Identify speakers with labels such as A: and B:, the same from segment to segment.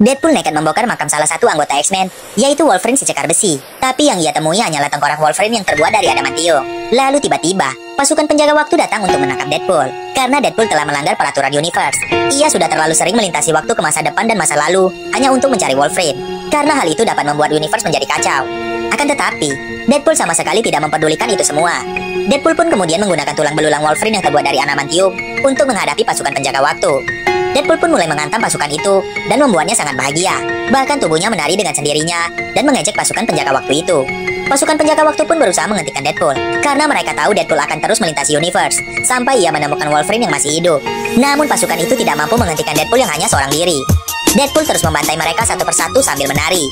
A: Deadpool nekat membongkar makam salah satu anggota X-Men, yaitu Wolverine si cekar besi. Tapi yang ia temui hanyalah tengkorak Wolverine yang terbuat dari adamantium. Lalu tiba-tiba, pasukan penjaga waktu datang untuk menangkap Deadpool. Karena Deadpool telah melanggar peraturan universe. Ia sudah terlalu sering melintasi waktu ke masa depan dan masa lalu, hanya untuk mencari Wolverine. Karena hal itu dapat membuat universe menjadi kacau. Akan tetapi, Deadpool sama sekali tidak mempedulikan itu semua. Deadpool pun kemudian menggunakan tulang belulang Wolverine yang terbuat dari adamantium untuk menghadapi pasukan penjaga waktu. Deadpool pun mulai menghantam pasukan itu dan membuatnya sangat bahagia. Bahkan tubuhnya menari dengan sendirinya dan mengejek pasukan penjaga waktu itu. Pasukan penjaga waktu pun berusaha menghentikan Deadpool karena mereka tahu Deadpool akan terus melintasi universe sampai ia menemukan Wolverine yang masih hidup. Namun pasukan itu tidak mampu menghentikan Deadpool yang hanya seorang diri. Deadpool terus membantai mereka satu persatu sambil menari.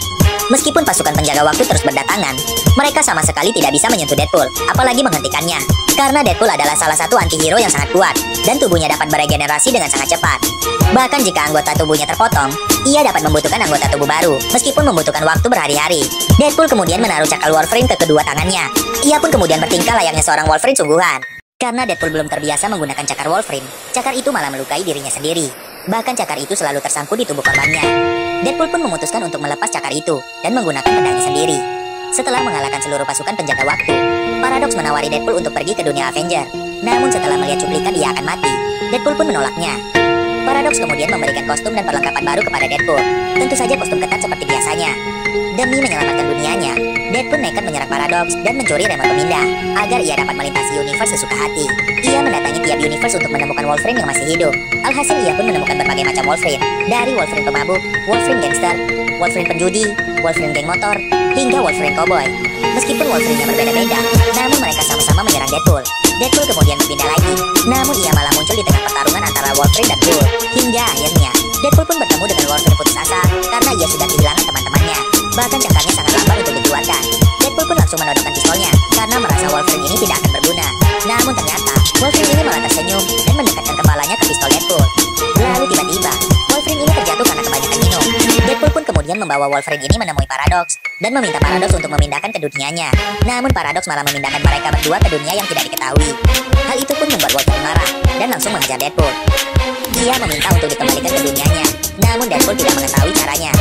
A: Meskipun pasukan penjaga waktu terus berdatangan, mereka sama sekali tidak bisa menyentuh Deadpool, apalagi menghentikannya. Karena Deadpool adalah salah satu antihero yang sangat kuat, dan tubuhnya dapat beregenerasi dengan sangat cepat. Bahkan jika anggota tubuhnya terpotong, ia dapat membutuhkan anggota tubuh baru, meskipun membutuhkan waktu berhari-hari. Deadpool kemudian menaruh cakal Wolverine ke kedua tangannya. Ia pun kemudian bertingkah layaknya seorang Wolverine sungguhan. Karena Deadpool belum terbiasa menggunakan cakar Wolverine, cakar itu malah melukai dirinya sendiri. Bahkan cakar itu selalu tersangkut di tubuh korbannya. Deadpool pun memutuskan untuk melepas cakar itu dan menggunakan pedangnya sendiri. Setelah mengalahkan seluruh pasukan penjaga waktu, Paradox menawari Deadpool untuk pergi ke dunia Avenger. Namun setelah melihat cuplikan dia akan mati, Deadpool pun menolaknya. Paradox kemudian memberikan kostum dan perlengkapan baru kepada Deadpool. Tentu saja kostum ketat seperti biasanya. Demi menyelamatkan dunianya, Deadpool nekat menyerang Paradox dan mencuri remote pemindah agar ia dapat melintasi universe sesuka hati. Ia mendatangi tiap universe untuk menemukan Wolverine yang masih hidup. Alhasil ia pun menemukan berbagai macam Wolverine, dari Wolverine pemabuk, Wolverine gangster, Wolverine penjudi, Wolverine geng motor, hingga Wolverine cowboy. Meskipun Wolverine-nya berbeda-beda, namun mereka sama-sama menyerang Deadpool. Deadpool kemudian berpindah lagi, namun ia malah muncul di tengah pertarungan antara Wolverine dan Hulk. Hingga akhirnya, Deadpool pun bertemu dengan Wolverine putus asa karena ia sudah kehilangan teman-temannya. Bahkan cakarnya sangat lambat untuk dikeluarkan. Deadpool pun langsung menodongkan pistolnya karena merasa Wolverine ini tidak akan berguna. Namun ternyata, Wolverine ini malah tersenyum dan mendekatkan kepalanya ke pistol Deadpool. Lalu tiba-tiba, Wolverine ini terjatuh karena kebanyakan minum. Deadpool pun kemudian membawa Wolverine ini menemui Paradox dan meminta Paradox untuk memindahkan ke dunianya. Namun Paradox malah memindahkan mereka berdua ke dunia yang tidak diketahui. Hal itu pun membuat Wolverine marah dan langsung mengejar Deadpool. Ia meminta untuk dikembalikan ke dunianya, namun Deadpool tidak mengetahui caranya.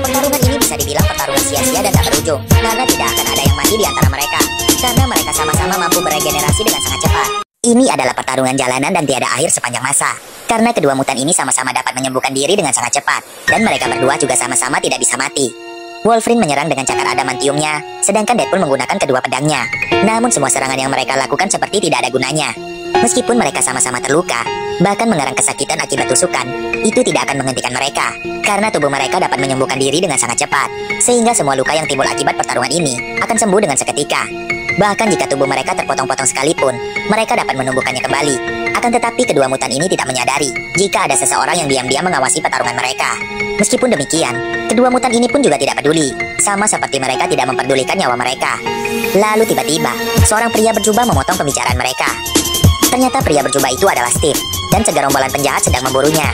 A: Pertarungan ini bisa dibilang pertarungan sia-sia dan tak berujung, karena tidak akan ada yang mati di antara mereka, karena mereka sama-sama mampu beregenerasi dengan sangat cepat. Ini adalah pertarungan jalanan dan tiada akhir sepanjang masa, karena kedua mutan ini sama-sama dapat menyembuhkan diri dengan sangat cepat, dan mereka berdua juga sama-sama tidak bisa mati. Wolverine menyerang dengan cakar adamantiumnya, sedangkan Deadpool menggunakan kedua pedangnya. Namun semua serangan yang mereka lakukan seperti tidak ada gunanya. Meskipun mereka sama-sama terluka, bahkan mengerang kesakitan akibat tusukan, itu tidak akan menghentikan mereka, karena tubuh mereka dapat menyembuhkan diri dengan sangat cepat, sehingga semua luka yang timbul akibat pertarungan ini akan sembuh dengan seketika. Bahkan jika tubuh mereka terpotong-potong sekalipun, mereka dapat menumbuhkannya kembali. Akan tetapi kedua mutan ini tidak menyadari jika ada seseorang yang diam-diam mengawasi pertarungan mereka. Meskipun demikian, kedua mutan ini pun juga tidak peduli, sama seperti mereka tidak memperdulikan nyawa mereka. Lalu tiba-tiba, seorang pria berjubah memotong pembicaraan mereka. Ternyata pria berjubah itu adalah Steve, dan segerombolan penjahat sedang memburunya.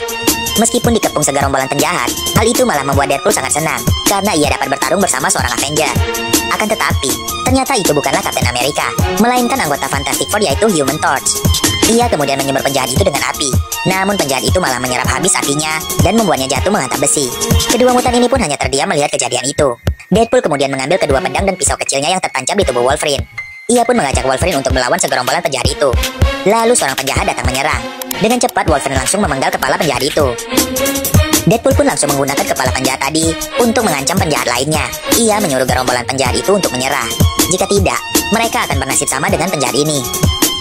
A: Meskipun dikepung segerombolan penjahat, hal itu malah membuat Deadpool sangat senang, karena ia dapat bertarung bersama seorang Avenger. Akan tetapi, ternyata itu bukanlah Kapten Amerika, melainkan anggota Fantastic Four yaitu Human Torch. Ia kemudian menyambar penjahat itu dengan api, namun penjahat itu malah menyerap habis apinya, dan membuatnya jatuh menghantam besi. Kedua mutan ini pun hanya terdiam melihat kejadian itu. Deadpool kemudian mengambil kedua pedang dan pisau kecilnya yang tertancap di tubuh Wolverine. Ia pun mengajak Wolverine untuk melawan segerombolan penjahat itu. Lalu seorang penjahat datang menyerang. Dengan cepat Wolverine langsung memenggal kepala penjahat itu. Deadpool pun langsung menggunakan kepala penjahat tadi untuk mengancam penjahat lainnya. Ia menyuruh gerombolan penjahat itu untuk menyerah. Jika tidak, mereka akan bernasib sama dengan penjahat ini.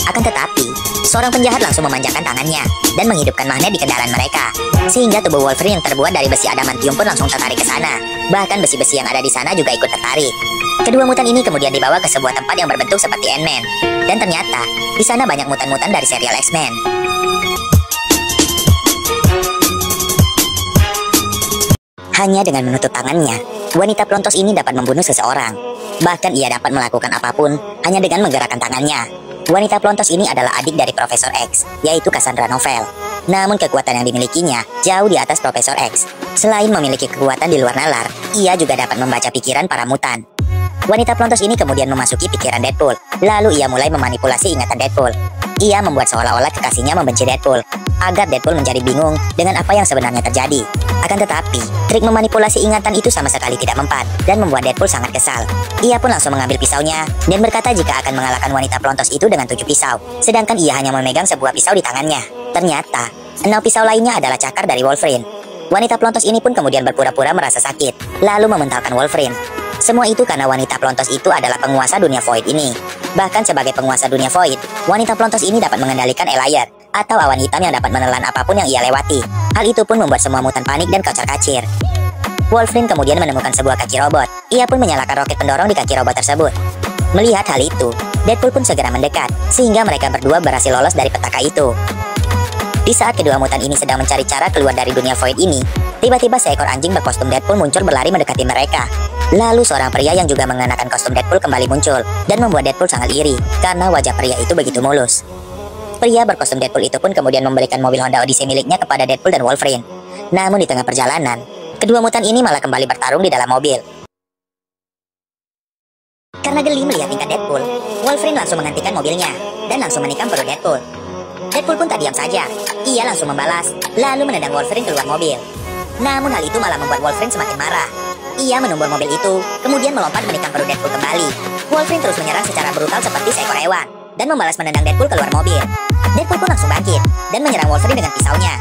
A: Akan tetapi, seorang penjahat langsung memanjangkan tangannya dan menghidupkan magnet di kendaraan mereka, sehingga tubuh Wolverine yang terbuat dari besi adamantium pun langsung tertarik ke sana. Bahkan besi-besi yang ada di sana juga ikut tertarik. Kedua mutan ini kemudian dibawa ke sebuah tempat yang berbentuk seperti Ant-Man. Dan ternyata, di sana banyak mutan-mutan dari serial X-Men. Hanya dengan menutup tangannya, wanita pelontos ini dapat membunuh seseorang. Bahkan ia dapat melakukan apapun hanya dengan menggerakkan tangannya. Wanita pelontos ini adalah adik dari Profesor X, yaitu Cassandra Novel. Namun kekuatan yang dimilikinya jauh di atas Profesor X. Selain memiliki kekuatan di luar nalar, ia juga dapat membaca pikiran para mutan. Wanita pelontos ini kemudian memasuki pikiran Deadpool, lalu ia mulai memanipulasi ingatan Deadpool. Ia membuat seolah-olah kekasihnya membenci Deadpool, agar Deadpool menjadi bingung dengan apa yang sebenarnya terjadi. Akan tetapi, trik memanipulasi ingatan itu sama sekali tidak mempan dan membuat Deadpool sangat kesal. Ia pun langsung mengambil pisaunya dan berkata jika akan mengalahkan wanita pelontos itu dengan 7 pisau, sedangkan ia hanya memegang sebuah pisau di tangannya. Ternyata, 6 pisau lainnya adalah cakar dari Wolverine. Wanita pelontos ini pun kemudian berpura-pura merasa sakit, lalu mementalkan Wolverine. Semua itu karena wanita pelontos itu adalah penguasa dunia Void ini. Bahkan sebagai penguasa dunia Void, wanita pelontos ini dapat mengendalikan Elayer, atau awan hitam yang dapat menelan apapun yang ia lewati. Hal itu pun membuat semua mutan panik dan kocar-kacir. Wolverine kemudian menemukan sebuah kaki robot. Ia pun menyalakan roket pendorong di kaki robot tersebut. Melihat hal itu, Deadpool pun segera mendekat, sehingga mereka berdua berhasil lolos dari petaka itu. Di saat kedua mutan ini sedang mencari cara keluar dari dunia Void ini, tiba-tiba seekor anjing berkostum Deadpool muncul berlari mendekati mereka. Lalu seorang pria yang juga mengenakan kostum Deadpool kembali muncul, dan membuat Deadpool sangat iri, karena wajah pria itu begitu mulus. Pria berkostum Deadpool itu pun kemudian memberikan mobil Honda Odyssey miliknya kepada Deadpool dan Wolverine. Namun di tengah perjalanan, kedua mutan ini malah kembali bertarung di dalam mobil. Karena geli melihat tingkah Deadpool, Wolverine langsung menghentikan mobilnya, dan langsung menikam perut Deadpool. Deadpool pun tak diam saja, ia langsung membalas, lalu menendang Wolverine keluar mobil. Namun hal itu malah membuat Wolverine semakin marah. Ia menumbur mobil itu, kemudian melompat menikam perut Deadpool kembali. Wolverine terus menyerang secara brutal seperti seekor hewan, dan membalas menendang Deadpool keluar mobil. Deadpool pun langsung bangkit, dan menyerang Wolverine dengan pisaunya.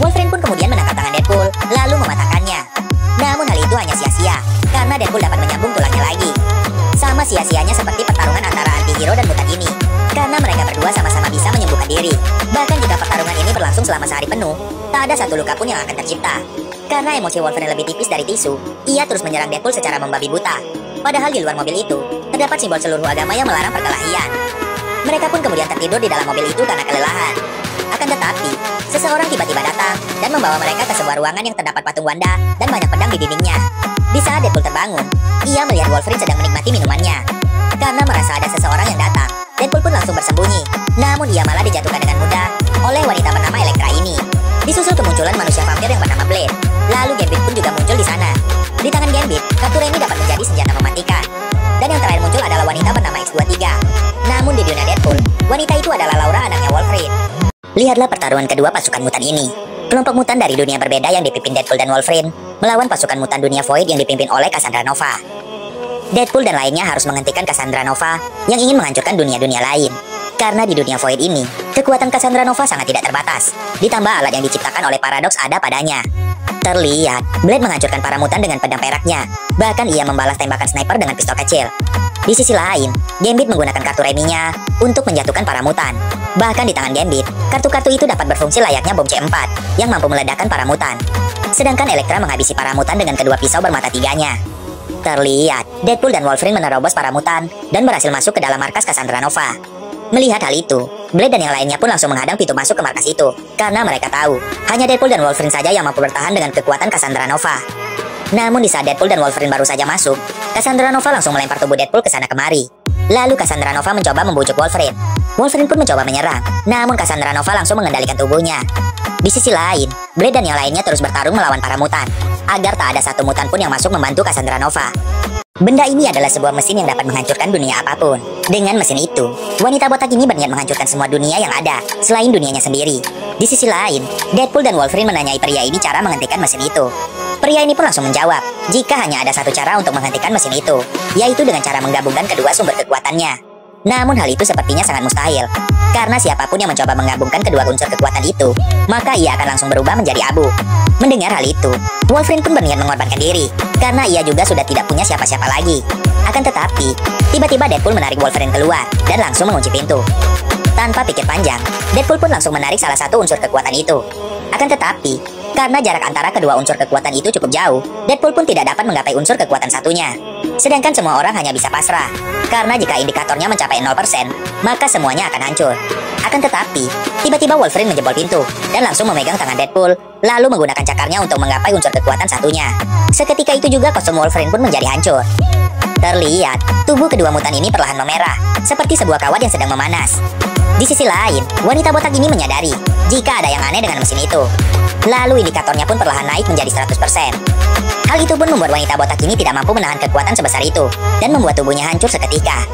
A: Wolverine pun kemudian menangkap tangan Deadpool, lalu mematahkannya. Namun hal itu hanya sia-sia, karena Deadpool dapat menyambung tulangnya lagi. Sama sia-sianya seperti pertarungan antara anti-hero dan mutan ini, karena mereka berdua sama-sama bisa menyembuhkan diri. Bahkan jika pertarungan ini berlangsung selama sehari penuh, tak ada satu luka pun yang akan tercipta. Karena emosi Wolverine lebih tipis dari tisu, ia terus menyerang Deadpool secara membabi buta. Padahal di luar mobil itu, terdapat simbol seluruh agama yang melarang perkelahian. Mereka pun kemudian tertidur di dalam mobil itu karena kelelahan. Akan tetapi, seseorang tiba-tiba datang dan membawa mereka ke sebuah ruangan yang terdapat patung Wanda dan banyak pedang di dindingnya. Di saat Deadpool terbangun, ia melihat Wolverine sedang menikmati minumannya. Karena merasa ada seseorang yang datang, Deadpool pun langsung bersembunyi. Namun ia malah dijatuhkan dengan mudah oleh wanita bernama Elektra ini. Disusul kemunculan manusia vampir yang bernama Blade. Lalu Gambit pun juga muncul di sana. Di tangan Gambit, kartu remi dapat menjadi senjata mematikan. Dan yang terakhir muncul adalah wanita bernama X23. Namun di dunia Deadpool, wanita itu adalah Laura, anaknya Wolverine. Lihatlah pertarungan kedua pasukan mutan ini. Kelompok mutan dari dunia berbeda yang dipimpin Deadpool dan Wolverine melawan pasukan mutan dunia Void yang dipimpin oleh Cassandra Nova. Deadpool dan lainnya harus menghentikan Cassandra Nova yang ingin menghancurkan dunia-dunia lain. Karena di dunia Void ini, kekuatan Cassandra Nova sangat tidak terbatas. Ditambah alat yang diciptakan oleh Paradox ada padanya. Terlihat, Blade menghancurkan para mutan dengan pedang peraknya. Bahkan ia membalas tembakan sniper dengan pistol kecil. Di sisi lain, Gambit menggunakan kartu reminya untuk menjatuhkan para mutan. Bahkan di tangan Gambit, kartu-kartu itu dapat berfungsi layaknya bom C4 yang mampu meledakkan para mutan. Sedangkan Elektra menghabisi para mutan dengan kedua pisau bermata tiganya. Terlihat, Deadpool dan Wolverine menerobos para mutan dan berhasil masuk ke dalam markas Cassandra Nova. Melihat hal itu, Blade dan yang lainnya pun langsung menghadang pintu masuk ke markas itu, karena mereka tahu, hanya Deadpool dan Wolverine saja yang mampu bertahan dengan kekuatan Cassandra Nova. Namun di saat Deadpool dan Wolverine baru saja masuk, Cassandra Nova langsung melempar tubuh Deadpool ke sana kemari. Lalu Cassandra Nova mencoba membujuk Wolverine. Wolverine pun mencoba menyerang, namun Cassandra Nova langsung mengendalikan tubuhnya. Di sisi lain, Blade dan yang lainnya terus bertarung melawan para mutan, agar tak ada satu mutan pun yang masuk membantu Cassandra Nova. Benda ini adalah sebuah mesin yang dapat menghancurkan dunia apapun. Dengan mesin itu, wanita botak ini berniat menghancurkan semua dunia yang ada, selain dunianya sendiri. Di sisi lain, Deadpool dan Wolverine menanyai pria ini cara menghentikan mesin itu. Pria ini pun langsung menjawab, jika hanya ada satu cara untuk menghentikan mesin itu, yaitu dengan cara menggabungkan kedua sumber kekuatannya. Namun hal itu sepertinya sangat mustahil, karena siapapun yang mencoba menggabungkan kedua unsur kekuatan itu, maka ia akan langsung berubah menjadi abu. Mendengar hal itu, Wolverine pun berniat mengorbankan diri, karena ia juga sudah tidak punya siapa-siapa lagi. Akan tetapi, tiba-tiba Deadpool menarik Wolverine keluar, dan langsung mengunci pintu. Tanpa pikir panjang, Deadpool pun langsung menarik salah satu unsur kekuatan itu. Akan tetapi, karena jarak antara kedua unsur kekuatan itu cukup jauh, Deadpool pun tidak dapat menggapai unsur kekuatan satunya. Sedangkan semua orang hanya bisa pasrah, karena jika indikatornya mencapai 0%, maka semuanya akan hancur. Akan tetapi, tiba-tiba Wolverine menjebol pintu, dan langsung memegang tangan Deadpool, lalu menggunakan cakarnya untuk menggapai unsur kekuatan satunya. Seketika itu juga kostum Wolverine pun menjadi hancur. Terlihat, tubuh kedua mutan ini perlahan memerah, seperti sebuah kawat yang sedang memanas. Di sisi lain, wanita botak ini menyadari jika ada yang aneh dengan mesin itu. Lalu indikatornya pun perlahan naik menjadi 100%. Hal itu pun membuat wanita botak ini tidak mampu menahan kekuatan sebesar itu, dan membuat tubuhnya hancur seketika.